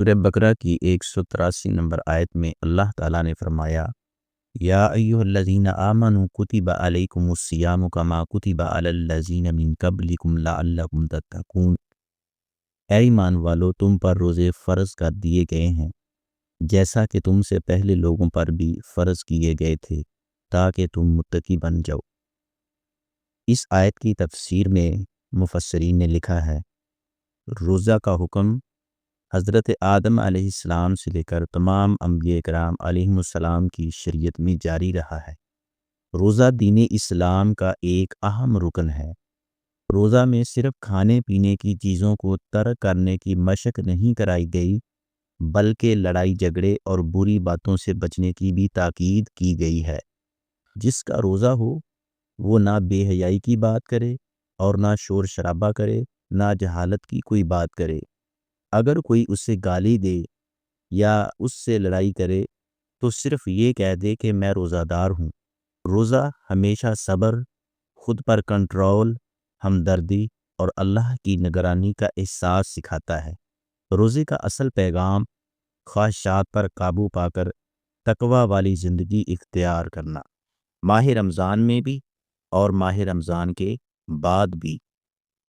سورہ بقرہ کی 183 نمبر آیت میں اللہ تعالیٰ نے فرمایا، یا ایہا الذین آمنوا کتب علیکم الصیام کما کتب علی الذین من قبلکم لعلکم تتقون۔ اے ایمان والو، تم پر روزے فرض کر دیے گئے ہیں جیسا کہ تم سے پہلے لوگوں پر بھی فرض کیے گئے تھے تاکہ تم متقی بن جاؤ۔ اس آیت کی تفسیر میں مفسرین نے لکھا ہے، روزہ کا حکم حضرت آدم علیہ السلام سے لے کر تمام انبیاء کرام علیہم السلام کی شریعت میں جاری رہا ہے۔ روزہ دین اسلام کا ایک اہم رکن ہے۔ روزہ میں صرف کھانے پینے کی چیزوں کو ترک کرنے کی مشق نہیں کرائی گئی، بلکہ لڑائی جھگڑے اور بری باتوں سے بچنے کی بھی تاکید کی گئی ہے۔ جس کا روزہ ہو وہ نہ بے حیائی کی بات کرے اور نہ شور شرابہ کرے، نہ جہالت کی کوئی بات کرے۔ اگر کوئی اسے گالی دے یا اس سے لڑائی کرے تو صرف یہ کہہ دے کہ میں روزہ دار ہوں۔ روزہ ہمیشہ صبر، خود پر کنٹرول، ہمدردی اور اللہ کی نگرانی کا احساس سکھاتا ہے۔ روزے کا اصل پیغام خواہشات پر قابو پا کر تقوی والی زندگی اختیار کرنا، ماہ رمضان میں بھی اور ماہ رمضان کے بعد بھی۔